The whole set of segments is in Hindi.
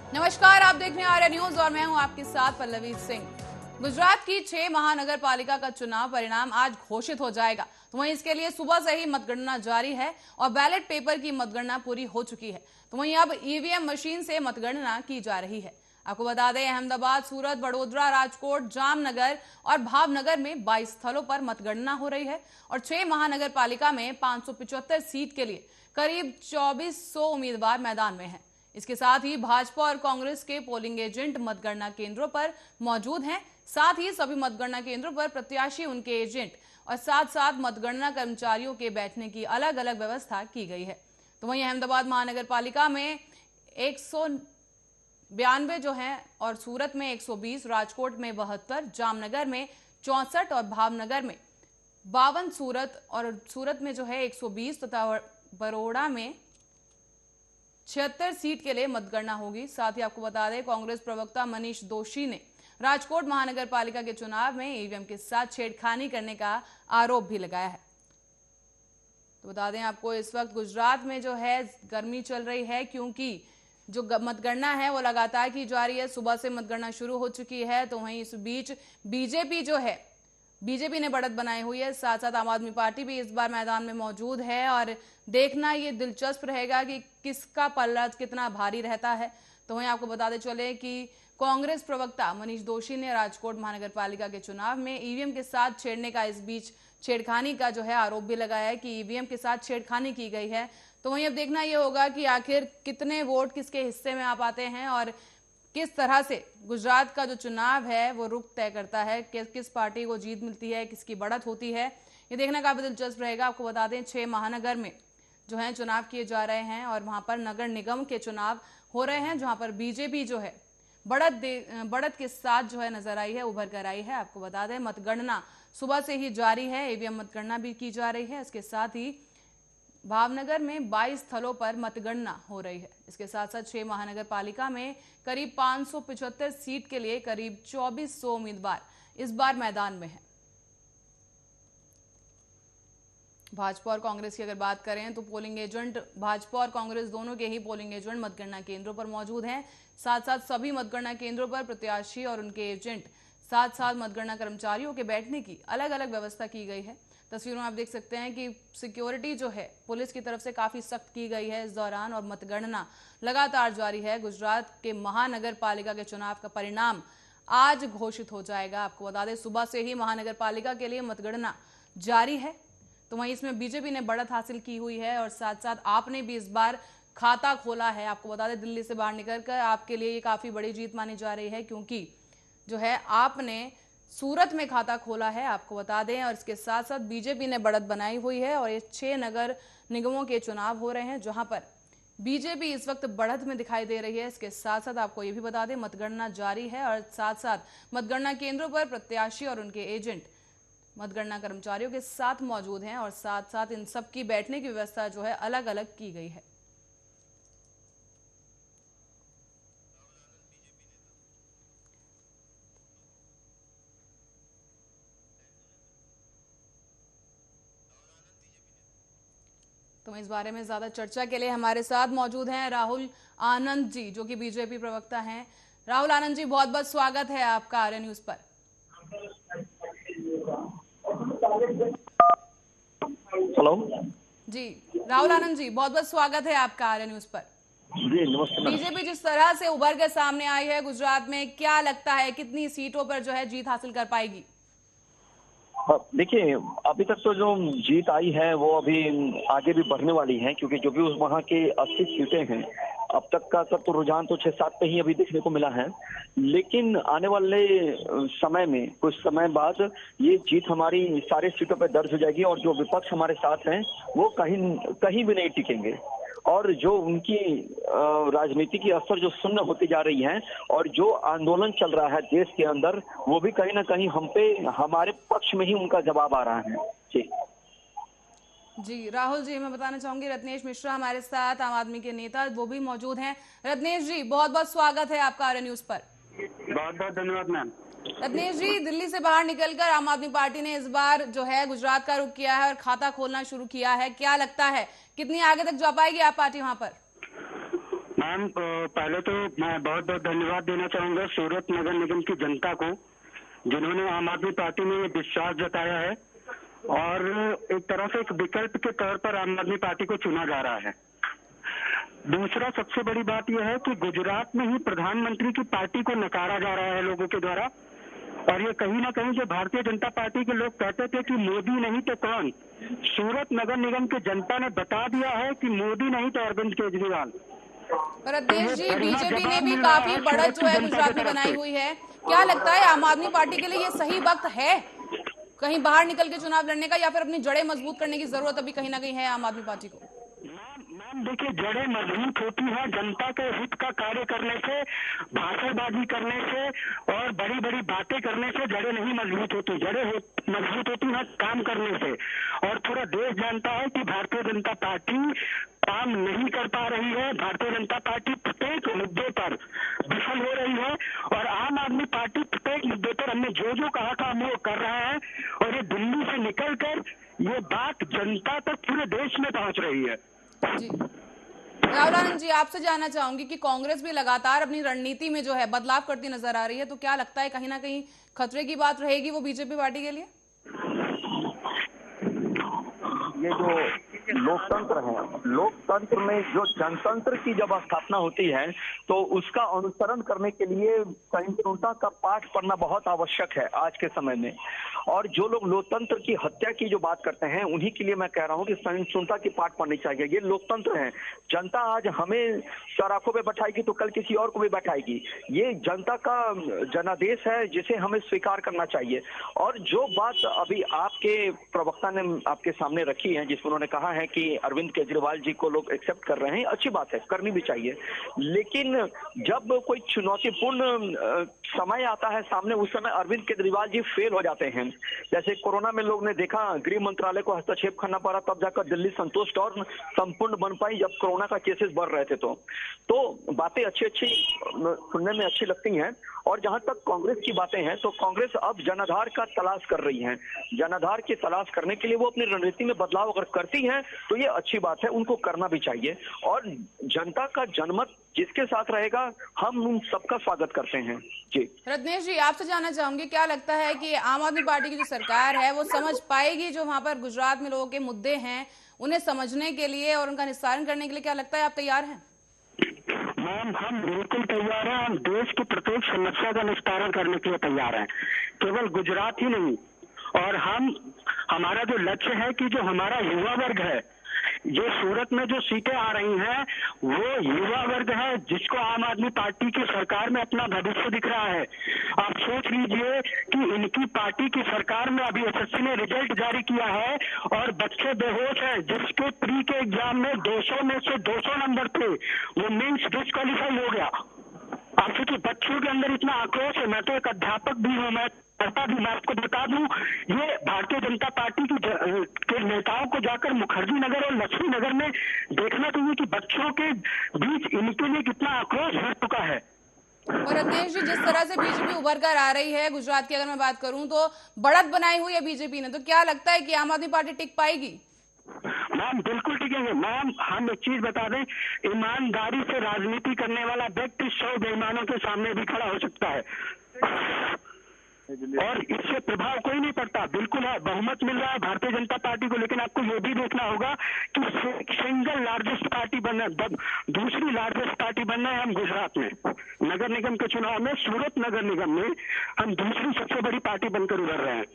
नमस्कार, आप देख रहे हैं आर्या न्यूज और मैं हूं आपके साथ पल्लवी सिंह। गुजरात की 6 महानगर पालिका का चुनाव परिणाम आज घोषित हो जाएगा। तो वहीं इसके लिए सुबह से ही मतगणना जारी है और बैलेट पेपर की मतगणना पूरी हो चुकी है। तो वहीं अब ईवीएम मशीन से मतगणना की जा रही है। आपको बता दें, अहमदाबाद, सूरत, बड़ोदरा, राजकोट, जामनगर और भावनगर में 22 स्थलों पर मतगणना हो रही है और 6 महानगर पालिका में 575 सीट के लिए करीब 2400 उम्मीदवार मैदान में हैं। इसके साथ ही भाजपा और कांग्रेस के पोलिंग एजेंट मतगणना केंद्रों पर मौजूद हैं। साथ ही सभी मतगणना केंद्रों पर प्रत्याशी, उनके एजेंट और साथ साथ मतगणना कर्मचारियों के बैठने की अलग अलग व्यवस्था की गई है। तो वहीं अहमदाबाद महानगर पालिका में 192 जो है और सूरत में 120, राजकोट में 72, जामनगर में 64 और भावनगर में 52, सूरत में जो है 120 तथा बड़ोड़ा में 76 सीट के लिए मतगणना होगी। साथ ही आपको बता दें, कांग्रेस प्रवक्ता मनीष दोशी ने राजकोट महानगर पालिका के चुनाव में ईवीएम के साथ छेड़खानी करने का आरोप भी लगाया है। तो बता दें आपको, इस वक्त गुजरात में जो है गर्मी चल रही है, क्योंकि जो मतगणना है वो लगातार की जा रही है। सुबह से मतगणना शुरू हो चुकी है। तो वहीं इस बीच बीजेपी ने बढ़त बनाई हुई है। साथ साथ आम आदमी पार्टी भी इस बार मैदान में मौजूद है और देखना ये दिलचस्प रहेगा कि किसका पल्ला कितना भारी रहता है। तो वहीं आपको बताते चले कि कांग्रेस प्रवक्ता मनीष दोशी ने राजकोट महानगर पालिका के चुनाव में ईवीएम के साथ छेड़ने का, इस बीच छेड़खानी का जो है आरोप भी लगाया है कि ईवीएम के साथ छेड़खानी की गई है। तो वहीं अब देखना यह होगा कि आखिर कितने वोट किसके हिस्से में आ पाते हैं और किस तरह से गुजरात का जो चुनाव है वो रुख तय करता है, किस पार्टी को जीत मिलती है, किसकी बढ़त होती है, ये देखना काफी दिलचस्प रहेगा। आपको बता दें, 6 महानगर में जो है चुनाव किए जा रहे हैं और वहां पर नगर निगम के चुनाव हो रहे हैं, जहां पर बीजेपी जो है बढ़त के साथ जो है नजर आई है, उभर कर आई है। आपको बता दें, मतगणना सुबह से ही जारी है, ईवीएम मतगणना भी की जा रही है। इसके साथ ही भावनगर में 22 स्थलों पर मतगणना हो रही है। इसके साथ साथ 6 महानगर पालिका में करीब 575 सीट के लिए करीब 2400 उम्मीदवार इस बार मैदान में हैं। भाजपा और कांग्रेस की अगर बात करें तो पोलिंग एजेंट, भाजपा और कांग्रेस दोनों के ही पोलिंग एजेंट मतगणना केंद्रों पर मौजूद हैं। साथ साथ सभी मतगणना केंद्रों पर प्रत्याशी और उनके एजेंट, साथ साथ मतगणना कर्मचारियों के बैठने की अलग अलग व्यवस्था की गई है। तस्वीरों में आप देख सकते हैं कि सिक्योरिटी जो है पुलिस की तरफ से काफी सख्त की गई है इस दौरान और मतगणना लगातार जारी है। गुजरात के महानगर पालिका के चुनाव का परिणाम आज घोषित हो जाएगा। आपको बता दें, सुबह से ही महानगर पालिका के लिए मतगणना जारी है। तो वहीं इसमें बीजेपी ने बढ़त हासिल की हुई है और साथ साथ आपने भी इस बार खाता खोला है। आपको बता दें, दिल्ली से बाहर निकलकर आपके लिए ये काफी बड़ी जीत मानी जा रही है, क्योंकि जो है आपने सूरत में खाता खोला है, आपको बता दें। और इसके साथ साथ बीजेपी ने बढ़त बनाई हुई है और ये 6 नगर निगमों के चुनाव हो रहे हैं, जहां पर बीजेपी इस वक्त बढ़त में दिखाई दे रही है। इसके साथ साथ आपको ये भी बता दें, मतगणना जारी है और साथ साथ मतगणना केंद्रों पर प्रत्याशी और उनके एजेंट मतगणना कर्मचारियों के साथ मौजूद हैं और साथ साथ इन सब की बैठने की व्यवस्था जो है अलग अलग की गई है। तो इस बारे में ज्यादा चर्चा के लिए हमारे साथ मौजूद हैं राहुल आनंद जी, जो कि बीजेपी प्रवक्ता हैं। राहुल आनंद जी, बहुत बहुत स्वागत है आपका आर्या न्यूज पर। हेलो जी राहुल आनंद जी, बहुत बहुत स्वागत है आपका आर्या न्यूज पर। जी नमस्ते। बीजेपी जिस तरह से उभर के सामने आई है गुजरात में, क्या लगता है कितनी सीटों पर जो है जीत हासिल कर पाएगी? देखिए, अभी तक तो जो जीत आई है वो अभी आगे भी बढ़ने वाली है, क्योंकि जो भी उस वहाँ के 80 सीटें हैं, अब तक का तो रुझान तो 6-7 पे ही अभी देखने को मिला है। लेकिन आने वाले समय में, कुछ समय बाद ये जीत हमारी सारे सीटों पर दर्ज हो जाएगी और जो विपक्ष हमारे साथ हैं वो कहीं भी नहीं टिकेंगे। और जो उनकी राजनीति की असर जो शून्य होती जा रही है और जो आंदोलन चल रहा है देश के अंदर, वो भी कहीं ना कहीं हम पे, हमारे पक्ष में ही उनका जवाब आ रहा है। जी राहुल जी, मैं बताना चाहूंगी रत्नेश मिश्रा हमारे साथ, आम आदमी के नेता, वो भी मौजूद हैं। रत्नेश जी, बहुत बहुत स्वागत है आपका आर्या न्यूज पर। बहुत बहुत धन्यवाद मैम। रत्नेश जी, दिल्ली से बाहर निकलकर आम आदमी पार्टी ने इस बार जो है गुजरात का रुख किया है और खाता खोलना शुरू किया है। क्या लगता है कितनी आगे तक जा पाएगी आप पार्टी वहां पर? मैम, पहले तो मैं बहुत बहुत धन्यवाद देना चाहूंगा सूरत नगर निगम की जनता को, जिन्होंने आम आदमी पार्टी में ये विश्वास जताया है और एक तरह से एक विकल्प के तौर पर आम आदमी पार्टी को चुना जा रहा है। दूसरा सबसे बड़ी बात यह है कि गुजरात में ही प्रधानमंत्री की पार्टी को नकारा जा रहा है लोगों के द्वारा, और ये कहीं ना कहीं जो भारतीय जनता पार्टी के लोग कहते थे कि मोदी नहीं तो कौन, सूरत नगर निगम की जनता ने बता दिया है कि मोदी नहीं तो अरविंद केजरीवाल। पर अध्यक्ष जी, बीजेपी ने भी काफी बढ़त जो है गुजरात में बनाई हुई है। क्या लगता है आम आदमी पार्टी के लिए ये सही वक्त है कहीं बाहर निकल के चुनाव लड़ने का, या फिर अपनी जड़ें मजबूत करने की जरूरत अभी कहीं ना कहीं है आम आदमी पार्टी को? मैम देखिए, जड़ें मजबूत होती है जनता के हित का कार्य करने से, भाषणबाजी करने से और बड़ी बड़ी बातें करने से जड़ें नहीं मजबूत होती। जड़ें मजबूत होती है काम करने से, और पूरा देश जानता है कि भारतीय जनता पार्टी काम नहीं कर पा रही है। भारतीय जनता पार्टी प्रत्येक मुद्दे पर विफल हो रही है और आम आदमी पार्टी प्रत्येक मुद्दे पर हमने जो जो कहा था हम वो कर रहे हैं, और ये दिल्ली से निकलकर ये बात जनता तक पूरे देश में पहुंच रही है। जी राहुल आनंद जी, आपसे जानना चाहूंगी कि कांग्रेस भी लगातार अपनी रणनीति में जो है बदलाव करती नजर आ रही है, तो क्या लगता है कहीं ना कहीं खतरे की बात रहेगी वो बीजेपी पार्टी के लिए? ये जो लोकतंत्र है, लोकतंत्र में जो जनतंत्र की जब स्थापना होती है तो उसका अनुसरण करने के लिए सहिष्णुता का पाठ पढ़ना बहुत आवश्यक है आज के समय में। और जो लोग लोकतंत्र की हत्या की जो बात करते हैं उन्हीं के लिए मैं कह रहा हूं कि सहिष्णुता की पाठ पढ़नी चाहिए। ये लोकतंत्र है, जनता आज हमें सड़कों पे बैठाएगी तो कल किसी और को भी बैठाएगी। ये जनता का जनादेश है जिसे हमें स्वीकार करना चाहिए। और जो बात अभी आपके प्रवक्ता ने आपके सामने रखी है, जिसमें उन्होंने कहा है कि अरविंद केजरीवाल जी को लोग एक्सेप्ट कर रहे हैं, अच्छी बात है, करनी भी चाहिए। लेकिन जब कोई चुनौतीपूर्ण समय आता है सामने, उस समय अरविंद केजरीवाल जी फेल हो जाते हैं। जैसे कोरोना में लोग ने देखा, गृह मंत्रालय को हस्तक्षेप करना पड़ा, तब जाकर दिल्ली संतुष्ट और संपूर्ण बन पाई जब कोरोना का केसेस बढ़ रहे थे। तो बातें अच्छी सुनने में अच्छी लगती हैं। और जहां तक कांग्रेस की बातें हैं तो कांग्रेस अब जनाधार का तलाश कर रही है। जनाधार की तलाश करने के लिए वो अपनी रणनीति में बदलाव अगर करती हैं तो ये अच्छी बात है, उनको करना भी चाहिए। और जनता का जनमत जिसके साथ रहेगा हम उन सबका स्वागत करते हैं। जी रत्नेश जी, आपसे जानना चाहूंगी, क्या लगता है कि आम आदमी पार्टी की जो सरकार है वो समझ पाएगी जो वहां पर गुजरात में लोगों के मुद्दे हैं, उन्हें समझने के लिए और उनका निस्तारण करने के लिए? क्या लगता है आप तैयार हैं? मैम, हम बिल्कुल तैयार हैं। हम देश की प्रत्येक समस्या का निस्तारण करने के लिए तैयार हैं, केवल गुजरात ही नहीं। और हमारा जो लक्ष्य है कि जो हमारा युवा वर्ग है, जो सूरत में जो सीटें आ रही हैं वो युवा वर्ग है जिसको आम आदमी पार्टी की सरकार में अपना भविष्य दिख रहा है। आप सोच लीजिए कि इनकी पार्टी की सरकार में अभी एसएससी ने रिजल्ट जारी किया है और बच्चे बेहोश हैं, जिसके प्री के एग्जाम में 200 में से 200 नंबर थे, वो मेंस डिस्क्वालीफाई हो गया। आप सोचिए, बच्चों के अंदर इतना आक्रोश है। मैं तो एक अध्यापक भी हूँ, मैं पढ़ता भी। मैं आपको बता दूं, ये भारतीय जनता पार्टी के नेताओं को जाकर मुखर्जी नगर और लक्ष्मी नगर में देखना चाहिए कि बच्चों के बीच इनके लिए कितना आक्रोश भर चुका है। और रत्नेश जी, जिस तरह से बीजेपी उभर कर आ रही है गुजरात की अगर मैं बात करूं तो बढ़त बनाई हुई है बीजेपी ने, तो क्या लगता है कि आम आदमी पार्टी टिक पाएगी? मैम बिल्कुल टिकेंगे। मैम, हम एक चीज बता दें, ईमानदारी से राजनीति करने वाला व्यक्ति 100 बेईमानों के सामने भी खड़ा हो सकता है और इससे प्रभाव कोई नहीं पड़ता। बिल्कुल है, बहुमत मिल रहा है भारतीय जनता पार्टी को, लेकिन आपको ये भी देखना होगा कि सिंगल लार्जेस्ट पार्टी बनना, दूसरी लार्जेस्ट पार्टी बनना है हम गुजरात में। नगर निगम के चुनाव में, सूरत नगर निगम में हम दूसरी सबसे बड़ी पार्टी बनकर उभर रहे हैं।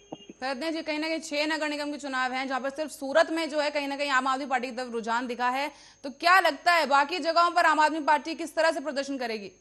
रत्नेश जी, कहीं ना कहीं 6 नगर निगम के चुनाव हैं जहां पर सिर्फ सूरत में जो है कहीं ना कहीं आम आदमी पार्टी की तरफ रुझान दिखा है, तो क्या लगता है बाकी जगहों पर आम आदमी पार्टी किस तरह से प्रदर्शन करेगी?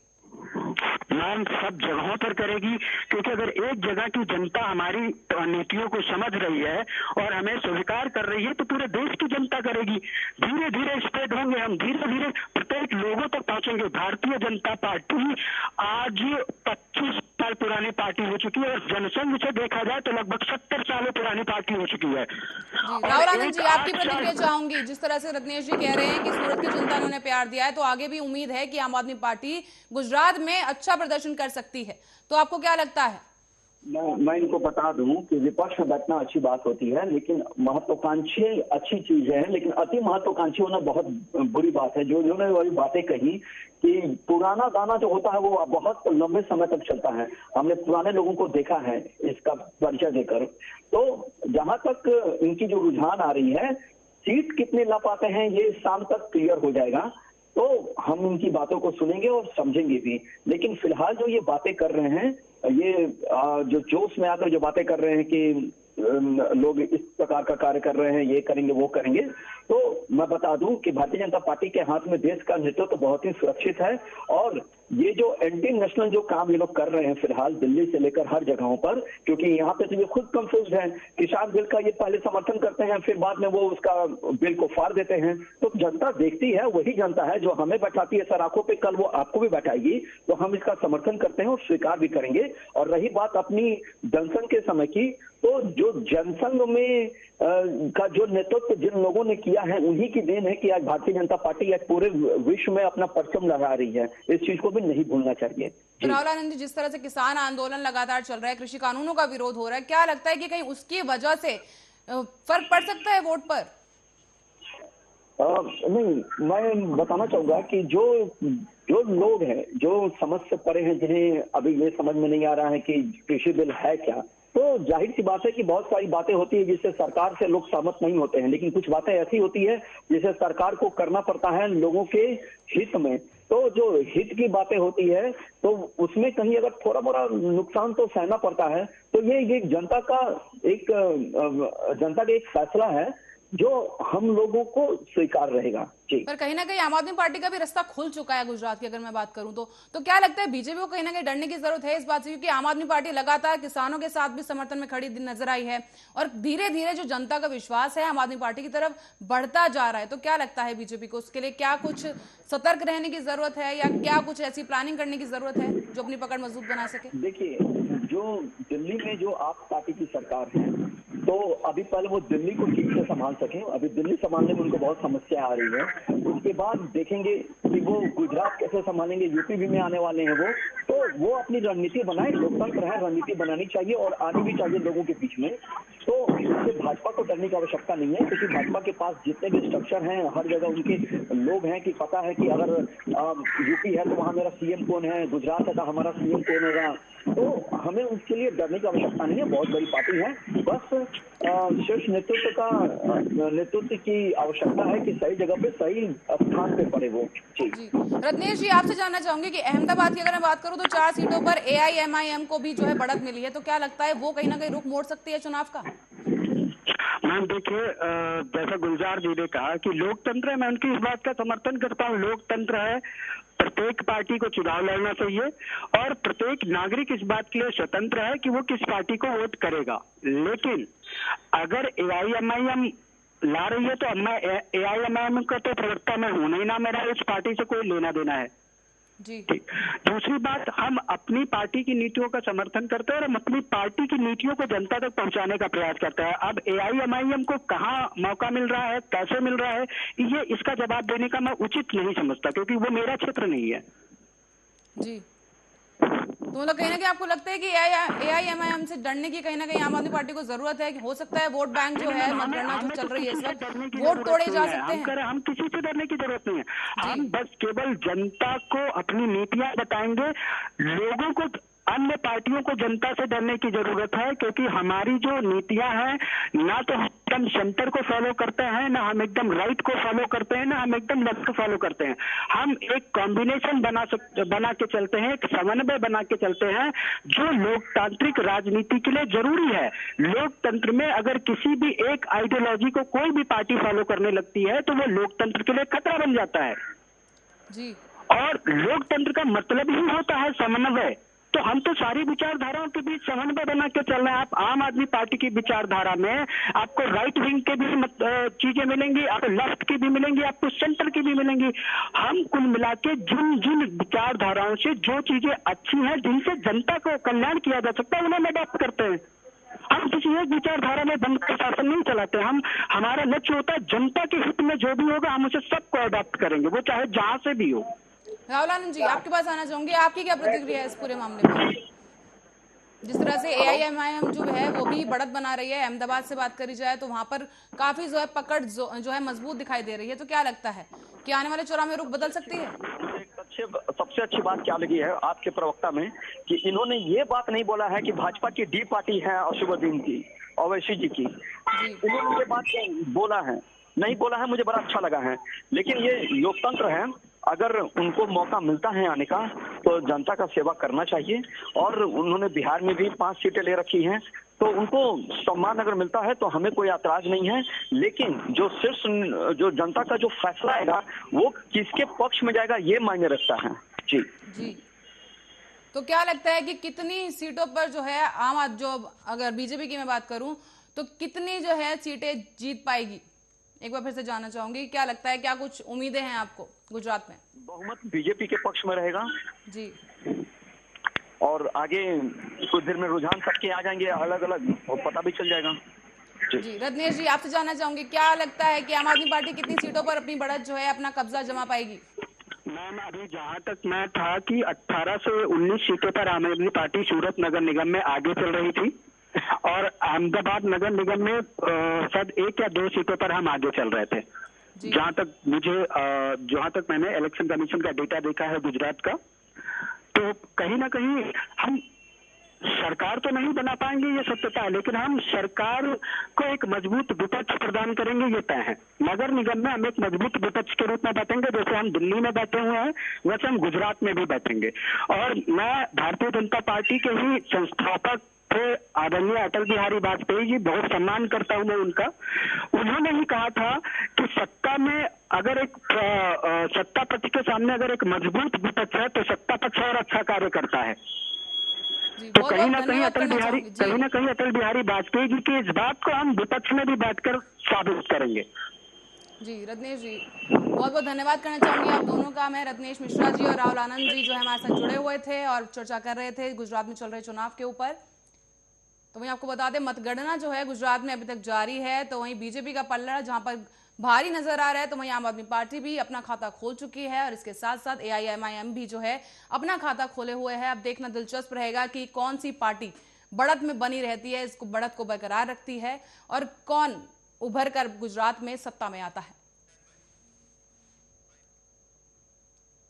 मैम, सब जगहों पर करेगी, क्योंकि अगर एक जगह की जनता हमारी नीतियों को समझ रही है और हमें स्वीकार कर रही है तो पूरे देश की जनता करेगी। धीरे धीरे स्प्रेड होंगे हम, धीरे धीरे प्रत्येक लोगों तक पहुंचेंगे। भारतीय जनता पार्टी आज 25 साल पुरानी पार्टी हो चुकी है और जनसंघ से देखा जाए तो लगभग 70 सालों पुरानी पार्टी हो चुकी है। राहुल आनंद जी, आपकी प्रतिक्रिया चाहूंगी। जिस तरह से रत्नेश जी कह रहे हैं कि सूरत की जनता ने उन्हें प्यार दिया है, तो आगे भी उम्मीद है कि आम आदमी पार्टी गुजरात में अच्छा प्रदर्शन कर सकती है, तो आपको क्या लगता है? मैं इनको बता दूं कि विपक्ष में बैठना अच्छी बात होती है, लेकिन महत्वाकांक्षी अच्छी चीज है, लेकिन अति महत्वाकांक्षी होना बहुत बुरी बात है। जो उन्होंने वही बातें कही कि पुराना गाना जो होता है वो बहुत लंबे समय तक चलता है। हमने पुराने लोगों को देखा है इसका परिचय देकर। तो जहां तक इनकी जो रुझान आ रही है, सीट कितने ला पाते हैं ये शाम तक क्लियर हो जाएगा। तो हम इनकी बातों को सुनेंगे और समझेंगे भी। लेकिन फिलहाल जो ये बातें कर रहे हैं, ये जो जोश में आकर जो बातें कर रहे हैं कि लोग इस प्रकार का कार्य कर रहे हैं, ये करेंगे वो करेंगे, तो मैं बता दूं कि भारतीय जनता पार्टी के हाथ में देश का नेतृत्व तो बहुत ही सुरक्षित है। और ये जो एंटी नेशनल जो काम ये लोग कर रहे हैं फिलहाल दिल्ली से लेकर हर जगहों पर, क्योंकि यहाँ पे तो ये खुद कंफ्यूज है। किसान बिल का ये पहले समर्थन करते हैं, फिर बाद में वो उसका बिल को फाड़ देते हैं। तो जनता देखती है, वही जनता है जो हमें बैठाती है सर आंखों पे, कल वो आपको भी बैठाएगी। तो हम इसका समर्थन करते हैं और स्वीकार भी करेंगे। और रही बात अपनी जनसंघ के समय की, तो जो जनसंघ में का जो नेतृत्व जिन लोगों ने किया है, उन्हीं की देन है कि आज भारतीय जनता पार्टी आज पूरे विश्व में अपना परचम लहरा रही है। इस चीज को भी नहीं भूलना चाहिए। राहुल आनंद जी, जिस तरह से किसान आंदोलन लगातार चल रहा है, कृषि कानूनों का विरोध हो रहा है, क्या लगता है कि कहीं उसकी वजह से फर्क पड़ सकता है वोट पर? नहीं, मैं बताना चाहूंगा कि जो जो लोग हैं, जो समझ से परे हैं, जिन्हें अभी ये समझ में नहीं आ रहा है कि कृषि बिल है क्या, तो जाहिर सी बात है कि बहुत सारी बातें होती है जिससे सरकार से लोग सहमत नहीं होते हैं। लेकिन कुछ बातें ऐसी होती है जिसे सरकार को करना पड़ता है लोगों के हित में। तो जो हित की बातें होती है, तो उसमें कहीं अगर थोड़ा मोड़ा नुकसान तो सहना पड़ता है। तो ये जनता का एक फैसला है जो हम लोगों को स्वीकार रहेगा। जी, पर कहीं ना कहीं आम आदमी पार्टी का भी रास्ता खुल चुका है गुजरात की, अगर मैं बात करूं तो क्या लगता है बीजेपी को कहीं ना कहीं डरने की जरूरत है इस बात से? क्योंकि आम आदमी पार्टी लगातार किसानों के साथ भी समर्थन में खड़ी नजर आई है और धीरे धीरे जो जनता का विश्वास है आम आदमी पार्टी की तरफ बढ़ता जा रहा है। तो क्या लगता है बीजेपी को उसके लिए क्या कुछ सतर्क रहने की जरूरत है, या क्या कुछ ऐसी प्लानिंग करने की जरूरत है जो अपनी पकड़ मजबूत बना सके? देखिए, जो दिल्ली में जो आप पार्टी की सरकार है, तो अभी पहले वो दिल्ली को ठीक से संभाल सके। अभी दिल्ली संभालने में उनको बहुत समस्या आ रही है। उसके बाद देखेंगे कि वो गुजरात कैसे संभालेंगे, यूपी भी में आने वाले हैं वो। तो वो अपनी रणनीति बनाए, लोकतंत्र है, रणनीति बनानी चाहिए और आनी भी चाहिए लोगों के बीच में। तो इससे भाजपा को डरने की आवश्यकता नहीं है, क्योंकि भाजपा के पास जितने भी स्ट्रक्चर हैं, हर जगह उनके लोग हैं कि पता है कि अगर यूपी है तो वहाँ मेरा सीएम कौन है, गुजरात है तो हमारा सीएम कौन होगा। तो हमें उसके लिए डरने की आवश्यकता नहीं है। बहुत बड़ी पार्टी है, बस शीर्ष नेतृत्व की आवश्यकता है कि सही जगह पे सही स्थान पे पड़े वो। जी, रत्नेश जी, आपसे जानना चाहूंगी कि अहमदाबाद की अगर मैं बात करूं तो 4 सीटों पर AIMIM को भी जो है बढ़त मिली है, तो क्या लगता है वो कहीं ना कहीं रुख मोड़ सकती है चुनाव का? मैम देखिए, जैसा गुलजार जी ने कहा कि लोकतंत्र है, मैं उनकी इस बात का समर्थन करता हूँ। लोकतंत्र है, प्रत्येक पार्टी को चुनाव लड़ना चाहिए और प्रत्येक नागरिक इस बात के लिए स्वतंत्र है कि वो किस पार्टी को वोट करेगा। लेकिन अगर AIMIM ला रही है तो मैं AIMIM का तो प्रवक्ता मैं हूं नहीं ना, मेरा इस पार्टी से कोई लेना देना है। जी, दूसरी बात, हम अपनी पार्टी की नीतियों का समर्थन करते हैं और हम अपनी पार्टी की नीतियों को जनता तक पहुंचाने का प्रयास करते हैं। अब AIMIM को कहाँ मौका मिल रहा है, कैसे मिल रहा है, ये इसका जवाब देने का मैं उचित नहीं समझता, क्योंकि वो मेरा क्षेत्र नहीं है। जी, तो मतलब कहीं ना कहीं आपको लगता है कि AIMIM से डरने की कहीं ना कहीं आम आदमी पार्टी को जरूरत है कि हो सकता है वोट बैंक जो है, मतगणना जो चल रही है इस वक्त, वोट तोड़े जा सकते हैं? हम किसी से डरने की जरूरत नहीं है। हम बस केवल जनता को अपनी नीतियां बताएंगे। लोगों को, अन्य पार्टियों को जनता से डरने की जरूरत है, क्योंकि हमारी जो नीतियां हैं, ना तो हम एकदम सेंटर को फॉलो करते हैं, ना हम एकदम राइट को फॉलो करते हैं, ना हम एकदम लेफ्ट को फॉलो करते हैं। हम एक कॉम्बिनेशन बना के चलते हैं, एक समन्वय बना के चलते हैं, जो लोकतांत्रिक राजनीति के लिए जरूरी है। लोकतंत्र में अगर किसी भी एक आइडियोलॉजी को कोई भी पार्टी फॉलो करने लगती है तो वो लोकतंत्र के लिए खतरा बन जाता है। जी, और लोकतंत्र का मतलब ही होता है समन्वय। तो हम तो सारी विचारधाराओं के बीच समन्वय बना के चल रहे हैं। आप आम आदमी पार्टी की विचारधारा में आपको राइट विंग के भी चीजें मिलेंगी, आपको लेफ्ट की भी मिलेंगी, आपको सेंटर की भी मिलेंगी। हम कुल मिला के जिन जिन विचारधाराओं से जो चीजें अच्छी हैं, जिनसे जनता को कल्याण किया जा सकता है, उन्हें अडॉप्ट करते हैं। हम किसी एक विचारधारा में बंद का शासन नहीं चलाते। हमारा लक्ष्य होता है जनता के हित में जो भी होगा हम उसे सबको अडॉप्ट करेंगे, वो चाहे जहां से भी हो। राहुल आनंद जी, आपके पास आना चाहूंगी, आपकी क्या प्रतिक्रिया है इस पूरे मामले पर? जिस तरह से AIMIM जो है वो भी बढ़त बना रही है, अहमदाबाद से बात करी जाए तो वहां पर काफी जो है पकड़ जो है मजबूत दिखाई दे रही है, तो क्या लगता है कि आने वाले चुनाव में रुख बदल सकती है? सबसे अच्छी बात क्या लगी है आपके प्रवक्ता में कि इन्होंने ये बात नहीं बोला है कि भाजपा की डी पार्टी है असुबुद्दीन की, ओवैसी जी की। इन्होंने ये बात बोला है, नहीं बोला है, मुझे बड़ा अच्छा लगा है। लेकिन ये लोकतंत्र है, अगर उनको मौका मिलता है आने का तो जनता का सेवा करना चाहिए। और उन्होंने बिहार में भी 5 सीटें ले रखी हैं, तो उनको सम्मान अगर मिलता है तो हमें कोई ऐतराज नहीं है। लेकिन जो शीर्ष जो जनता का जो फैसला आएगा वो किसके पक्ष में जाएगा ये मायने रखता है। जी जी, तो क्या लगता है कि कितनी सीटों पर जो है जो अगर बीजेपी की मैं बात करूं तो कितनी जो है सीटें जीत पाएगी? एक बार फिर से जानना चाहूंगी, क्या लगता है, क्या कुछ उम्मीदें हैं आपको गुजरात में? बहुमत बीजेपी के पक्ष में रहेगा जी, और आगे कुछ देर में रुझान सबके आ जाएंगे अलग अलग, और पता भी चल जाएगा। जी रत्नेश जी, आपसे जानना चाहूंगी, क्या लगता है कि आम आदमी पार्टी कितनी सीटों पर अपनी बढ़त जो है अपना कब्जा जमा पाएगी? मैम अभी जहाँ तक मैं था कि 18 से 19 सीटों पर आम आदमी पार्टी सूरत नगर निगम में आगे चल रही थी, और अहमदाबाद नगर निगम में शायद 1 या 2 सीटों पर हम आगे चल रहे थे। जहाँ तक मैंने इलेक्शन कमीशन का डेटा देखा है गुजरात का, तो कहीं ना कहीं हम सरकार तो नहीं बना पाएंगे ये सत्यता है, लेकिन हम सरकार को एक मजबूत विपक्ष प्रदान करेंगे ये तय है। नगर निगम में हम एक मजबूत विपक्ष के रूप में बैठेंगे, जैसे हम दिल्ली में बैठे हुए हैं वैसे हम गुजरात में भी बैठेंगे। और मैं भारतीय जनता पार्टी के ही संस्थापक थे आदरणीय अटल बिहारी वाजपेयी जी, बहुत सम्मान करता हूं मैं उनका। उन्होंने ही कहा था कि सत्ता में अगर एक सत्ता पक्ष के सामने अगर एक मजबूत विपक्ष है तो सत्ता पक्ष और अच्छा कार्य करता है। तो कहीं ना कहीं अटल बिहारी वाजपेयी जी की इस बात को हम विपक्ष में भी बैठकर साबित करेंगे। जी रत्नेश जी, बहुत बहुत धन्यवाद करना चाहूंगी आप दोनों का। मैं रत्नेश मिश्रा जी और राहुल आनंद जी जो है हमारे साथ जुड़े हुए थे और चर्चा कर रहे थे गुजरात में चल रहे चुनाव के ऊपर। तो वहीं आपको बता दें, मतगणना जो है गुजरात में अभी तक जारी है, तो वहीं बीजेपी का पलड़ा जहां पर भारी नजर आ रहा है, तो वहीं आम आदमी पार्टी भी अपना खाता खोल चुकी है और इसके साथ साथ AIMIM भी जो है अपना खाता खोले हुए है। अब देखना दिलचस्प रहेगा कि कौन सी पार्टी बढ़त में बनी रहती है, इसको बढ़त को बरकरार रखती है और कौन उभर कर गुजरात में सत्ता में आता है।